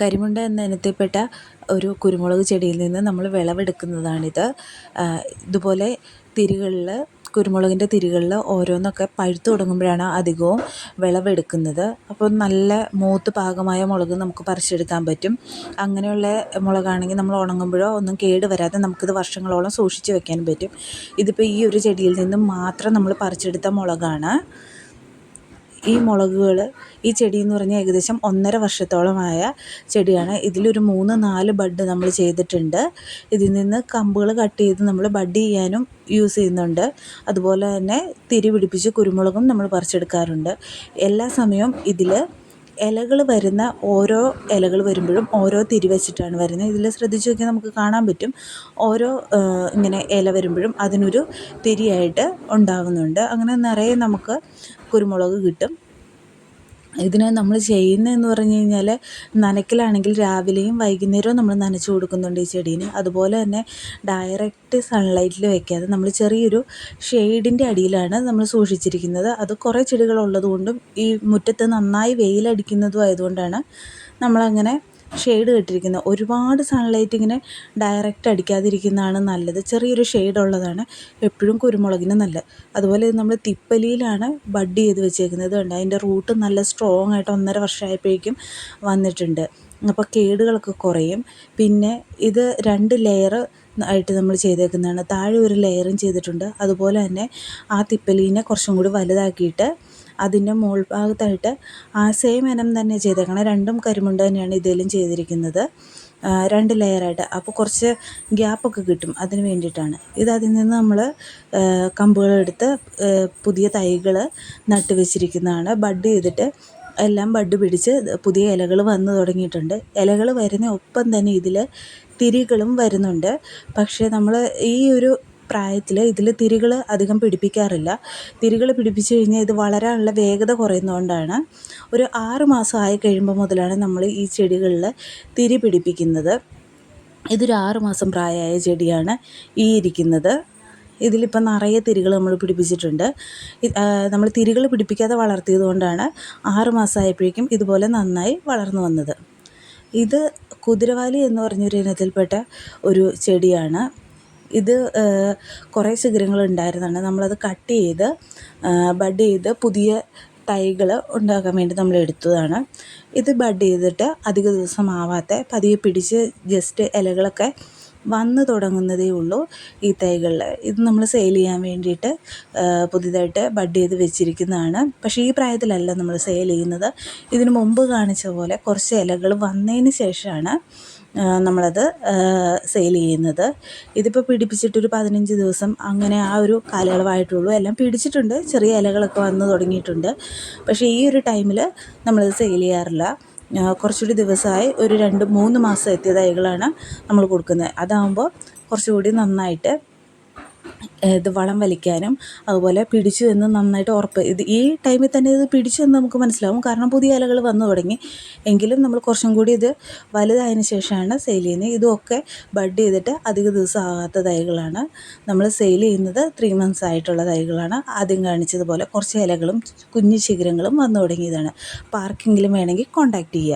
കരിമുണ്ട എന്ന ഇനത്തിൽപ്പെട്ട ഒരു കുരുമുളക് ചെടിയിൽ നിന്ന് നമ്മൾ വിളവെടുക്കുന്നതാണിത്. ഇതുപോലെ തിരികളിൽ കുരുമുളകിൻ്റെ തിരികളിൽ ഓരോന്നൊക്കെ പഴുത്ത് തുടങ്ങുമ്പോഴാണ് അധികവും വിളവെടുക്കുന്നത്. അപ്പോൾ നല്ല മൂത്ത് പാകമായ മുളക് നമുക്ക് പറിച്ചെടുക്കാൻ പറ്റും. അങ്ങനെയുള്ള മുളകാണെങ്കിൽ നമ്മൾ ഉണങ്ങുമ്പോഴോ ഒന്നും കേട് വരാതെ നമുക്കിത് വർഷങ്ങളോളം സൂക്ഷിച്ച് വെക്കാനും പറ്റും. ഇതിപ്പോൾ ഈ ഒരു ചെടിയിൽ നിന്നും മാത്രം നമ്മൾ പറിച്ചെടുത്ത മുളകാണ്. ഈ മുളകുകൾ, ഈ ചെടി എന്ന് പറഞ്ഞാൽ ഏകദേശം 1.5 വർഷത്തോളമായ ചെടിയാണ്. ഇതിലൊരു 3-4 ബഡ് നമ്മൾ ചെയ്തിട്ടുണ്ട്. ഇതിൽ നിന്ന് കമ്പുകൾ കട്ട് ചെയ്ത് നമ്മൾ ബഡ് ചെയ്യാനും യൂസ് ചെയ്യുന്നുണ്ട്. അതുപോലെ തന്നെ തിരി പിടിപ്പിച്ച് കുരുമുളകും നമ്മൾ പറിച്ചെടുക്കാറുണ്ട്. എല്ലാ സമയവും ഇതിൽ ഇലകൾ വരുന്ന ഓരോ ഇലകൾ വരുമ്പോഴും ഓരോ തിരി വെച്ചിട്ടാണ് വരുന്നത്. ഇതിൽ ശ്രദ്ധിച്ച് നോക്കിയാൽ നമുക്ക് കാണാൻ പറ്റും. ഓരോ ഇങ്ങനെ ഇല വരുമ്പോഴും അതിനൊരു തിരിയായിട്ട് ഉണ്ടാകുന്നുണ്ട്. അങ്ങനെ നിറയെ നമുക്ക് കുരുമുളക് കിട്ടും. ഇതിന് നമ്മൾ ചെയ്യുന്നതെന്ന് പറഞ്ഞു കഴിഞ്ഞാൽ നനയ്ക്കലാണെങ്കിൽ രാവിലെയും വൈകുന്നേരവും നമ്മൾ നനച്ച് കൊടുക്കുന്നുണ്ട് ഈ ചെടീന്. അതുപോലെ തന്നെ ഡയറക്റ്റ് സൺലൈറ്റിൽ വെക്കാതെ നമ്മൾ ചെറിയൊരു ഷെയ്ഡിൻ്റെ അടിയിലാണ് നമ്മൾ സൂക്ഷിച്ചിരിക്കുന്നത്. അത് കുറേ ചെടികളുള്ളത് കൊണ്ടും ഈ മുറ്റത്ത് നന്നായി വെയിലടിക്കുന്നതും ആയതുകൊണ്ടാണ് നമ്മളങ്ങനെ ഷെയ്ഡ് കെട്ടിരിക്കുന്നത്. ഒരുപാട് സൺലൈറ്റ് ഇങ്ങനെ ഡയറക്റ്റ് അടിക്കാതിരിക്കുന്നതാണ് നല്ലത്. ചെറിയൊരു ഷെയ്ഡുള്ളതാണ് എപ്പോഴും കുരുമുളകിന് നല്ലത്. അതുപോലെ നമ്മൾ തിപ്പലിയിലാണ് ബഡ് ചെയ്ത് വെച്ചേക്കുന്നത്. കണ്ടോ, അതിൻ്റെ റൂട്ട് നല്ല സ്ട്രോങ് ആയിട്ട് 1.5 വർഷമായപ്പോഴേക്കും വന്നിട്ടുണ്ട്. അപ്പോൾ കേടുകളൊക്കെ കുറയും. പിന്നെ ഇത് 2 ലെയർ ആയിട്ട് നമ്മൾ ചെയ്തേക്കുന്നതാണ്. താഴെ ഒരു ലെയറും ചെയ്തിട്ടുണ്ട്. അതുപോലെ തന്നെ ആ തിപ്പലീനെ കുറച്ചും കൂടി വലുതാക്കിയിട്ട് അതിൻ്റെ മുകൾ ഭാഗത്തായിട്ട് ആ സെയിം ഇനം തന്നെ ചെയ്തേക്കണം. രണ്ടും കരിമുണ്ട തന്നെയാണ് ഇതിലും ചെയ്തിരിക്കുന്നത്, 2 ലെയറായിട്ട്. അപ്പോൾ കുറച്ച് ഗ്യാപ്പൊക്കെ കിട്ടും, അതിന് വേണ്ടിയിട്ടാണ് ഇത്. അതിൽ നിന്ന് നമ്മൾ കമ്പുകളെടുത്ത് പുതിയ തൈകൾ നട്ട് വെച്ചിരിക്കുന്നതാണ്. ബഡ് ചെയ്തിട്ട് എല്ലാം ബഡ് പിടിച്ച് പുതിയ ഇലകൾ വന്നു തുടങ്ങിയിട്ടുണ്ട്. ഇലകൾ വരുന്ന ഒപ്പം തന്നെ ഇതിൽ തിരികളും വരുന്നുണ്ട്. പക്ഷേ നമ്മൾ ഈ ഒരു പ്രായത്തിൽ ഇതിൽ തിരികൾ അധികം പിടിപ്പിക്കാറില്ല. തിരികൾ പിടിപ്പിച്ച് കഴിഞ്ഞാൽ ഇത് വളരാനുള്ള വേഗത കുറയുന്നതുകൊണ്ടാണ്. ഒരു 6 മാസം ആയി കഴിയുമ്പോൾ മുതലാണ് നമ്മൾ ഈ ചെടികളിൽ തിരി പിടിപ്പിക്കുന്നത്. ഇതൊരു 6 മാസം പ്രായമായ ചെടിയാണ് ഈ ഇരിക്കുന്നത്. ഇതിലിപ്പോൾ നിറയെ തിരികൾ നമ്മൾ പിടിപ്പിച്ചിട്ടുണ്ട്. നമ്മൾ തിരികൾ പിടിപ്പിക്കാതെ വളർത്തിയത് കൊണ്ടാണ് 6 മാസമായപ്പോഴേക്കും ഇതുപോലെ നന്നായി വളർന്നു വന്നത്. ഇത് കുതിരവാലി എന്ന് പറഞ്ഞൊരു ഇനത്തിൽപ്പെട്ട ഒരു ചെടിയാണ്. ഇത് കുറേ ശിഖരങ്ങൾ ഉണ്ടായിരുന്നതാണ്. നമ്മളത് കട്ട് ചെയ്ത് ബഡ് ചെയ്ത് പുതിയ തൈകൾ ഉണ്ടാക്കാൻ വേണ്ടി നമ്മൾ എടുത്തതാണ്. ഇത് ബഡ് ചെയ്തിട്ട് അധിക ദിവസം ആവാത്ത പതിയെ പിടിച്ച് ജസ്റ്റ് ഇലകളൊക്കെ വന്ന് തുടങ്ങുന്നതേ ഉള്ളൂ ഈ തൈകളിൽ. ഇത് നമ്മൾ സെയിൽ ചെയ്യാൻ വേണ്ടിയിട്ട് പുതിയതായിട്ട് ബഡ് ചെയ്ത് വെച്ചിരിക്കുന്നതാണ്. പക്ഷേ ഈ പ്രായത്തിലല്ല നമ്മൾ സെയിൽ ചെയ്യുന്നത്. ഇതിനു മുമ്പ് കാണിച്ച പോലെ കുറച്ച് ഇലകൾ വന്നതിന് ശേഷമാണ് നമ്മളത് സെയിൽ ചെയ്യുന്നത്. ഇതിപ്പോൾ പിടിപ്പിച്ചിട്ടൊരു 15 ദിവസം അങ്ങനെ ആ ഒരു കാലയളവായിട്ടുള്ളൂ. എല്ലാം പിടിച്ചിട്ടുണ്ട്, ചെറിയ ഇലകളൊക്കെ വന്ന് തുടങ്ങിയിട്ടുണ്ട്. പക്ഷേ ഈ ഒരു ടൈമിൽ നമ്മളത് സെയിൽ ചെയ്യാറില്ല. കുറച്ചുകൂടി ദിവസമായി ഒരു 2-3 മാസം എത്തിയ തൈകളാണ് നമ്മൾ കൊടുക്കുന്നത്. അതാകുമ്പോൾ കുറച്ചുകൂടി നന്നായിട്ട് ഇത് വളം വലിക്കാനും അതുപോലെ പിടിച്ചു എന്ന് നന്നായിട്ട് ഉറപ്പ്. ഇത് ഈ ടൈമിൽ തന്നെ ഇത് പിടിച്ചു എന്ന് നമുക്ക് മനസ്സിലാവും, കാരണം പുതിയ ഇലകൾ വന്നു തുടങ്ങി. എങ്കിലും നമ്മൾ കുറച്ചും കൂടി ഇത് വലുതായതിന് ശേഷമാണ് സെയിൽ ചെയ്യുന്നത്. ഇതുമൊക്കെ ബഡ് ചെയ്തിട്ട് അധിക ദിവസം ആകാത്ത തൈകളാണ്. നമ്മൾ സെയിൽ ചെയ്യുന്നത് 3 months ആയിട്ടുള്ള തൈകളാണ്. ആദ്യം കാണിച്ചതുപോലെ കുറച്ച് ഇലകളും കുഞ്ഞു ശിഖരങ്ങളും വന്നു തുടങ്ങിയതാണ്. അപ്പോൾ ആർക്കെങ്കിലും വേണമെങ്കിൽ കോൺടാക്റ്റ് ചെയ്യുക.